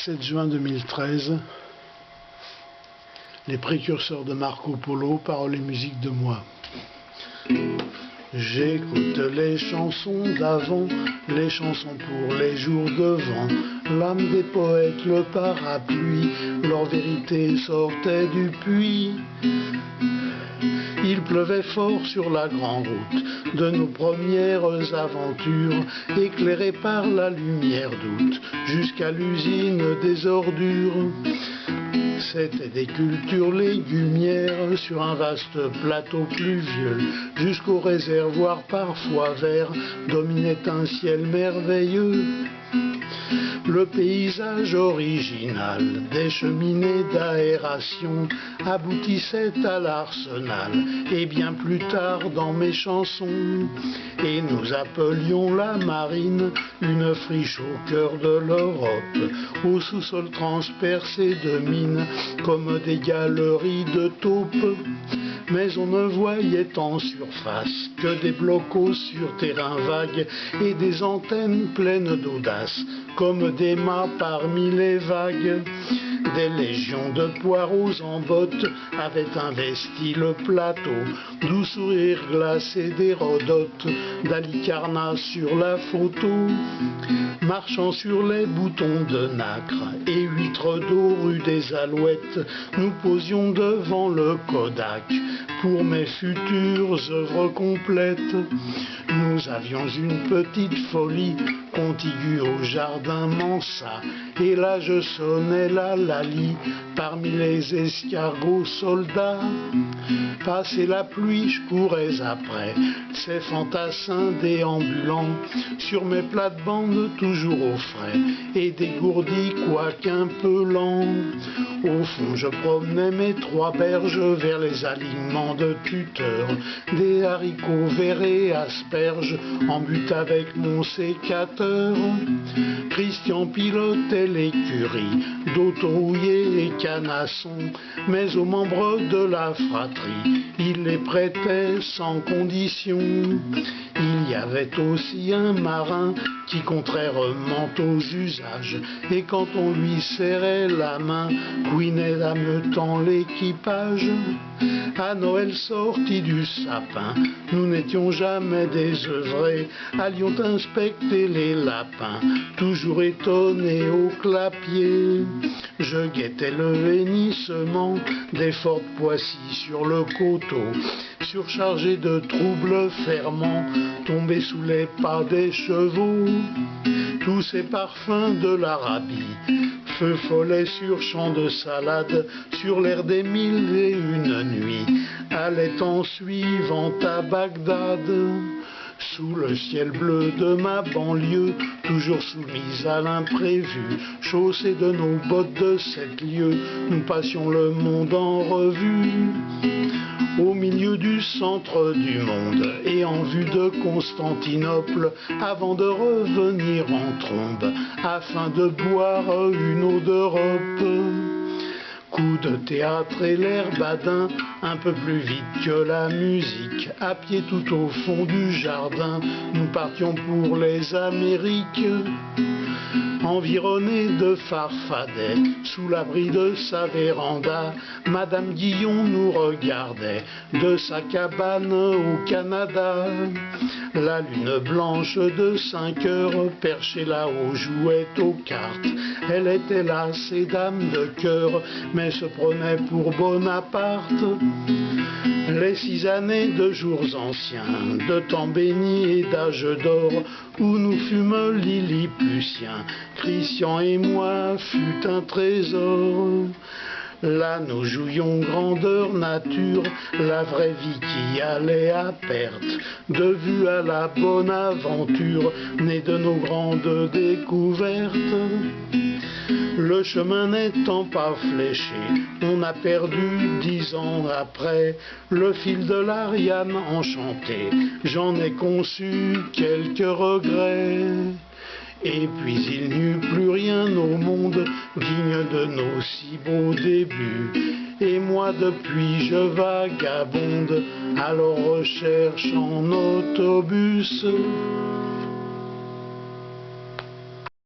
7 juin 2013, les précurseurs de Marco Polo, paroles et musique de moi. J'écoute les chansons d'avant, les chansons pour les jours de vent, l'âme des poètes, le parapluie, leur vérité sortait du puits. Il pleuvait fort sur la grande route de nos premières aventures, éclairées par la lumière d'août, jusqu'à l'usine des ordures. C'étaient des cultures légumières sur un vaste plateau pluvieux, jusqu'au réservoir parfois vert, dominait un ciel merveilleux. Le paysage original des cheminées d'aération aboutissait à l'arsenal, et bien plus tard dans mes chansons. Et nous appelions la marine une friche au cœur de l'Europe, au sous-sol transpercé de mines comme des galeries de taupes. Mais on ne voyait en surface que des blocos sur terrain vague et des antennes pleines d'audace, comme des mâts parmi les vagues. Des légions de poireaux en bottes avaient investi le plateau, doux sourires glacés d'Hérodote, d'Halicarnasse sur la photo. Marchant sur les boutons de nacre et huîtres d'eau rue des Alouettes, nous posions devant le Kodak pour mes futures œuvres complètes. Nous avions une petite folie contiguë au jardin Mansa, et là je sonnais la lalie parmi les escargots soldats. Passé la pluie, je courais après ces fantassins déambulants sur mes plates-bandes toujours au frais et dégourdis quoiqu'un peu lents. Au fond je promenais mes trois berges vers les alignements de tuteurs, des haricots verts et asperges en but avec mon sécateur. Christian pilotait l'écurie d'auto rouillés et canassons, mais aux membres de la fratrie il les prêtait sans condition. Il y avait aussi un marin qui, contrairement aux usages, et quand on lui serrait la main, couinait ameutant l'équipage. À Noël sorti du sapin, nous n'étions jamais désœuvrés, allions inspecter les lapins, toujours étonnés au clapier. Je guettais le hennissement des fortes Poissy sur le coteau, surchargé de troubles ferments, tombés sous les pas des chevaux. Tous ces parfums de l'Arabie, feu follet sur champ de salade, sur l'air des 1001 nuits, allaient en suivant à Bagdad. Sous le ciel bleu de ma banlieue, toujours soumise à l'imprévu, chaussés de nos bottes de 7 lieues, nous passions le monde en revue. Au milieu du centre du monde et en vue de Constantinople, avant de revenir en trombe, afin de boire une eau d'Europe. Coup de théâtre et l'air badin, un peu plus vite que la musique, à pied tout au fond du jardin, nous partions pour les Amériques. Environnée de farfadets, sous l'abri de sa véranda, Madame Guillon nous regardait de sa cabane au Canada. La lune blanche de 5 heures, perchée là-haut, jouait aux cartes. Elle était là, ces dames de cœur, mais se prenait pour Bonaparte. Les 6 années de jours anciens, de temps béni et d'âge d'or, où nous fûmes Lilliputiens, Christian et moi, fut un trésor. Là nous jouions grandeur nature, la vraie vie qui allait à perte, de vue à la bonne aventure, née de nos grandes découvertes. Le chemin n'étant pas fléché, on a perdu 10 ans après le fil de l'Ariane enchantée. J'en ai conçu quelques regrets. Et puis il n'y eut plus rien au monde digne de nos si beaux débuts. Et moi depuis je vagabonde à leur recherche en autobus.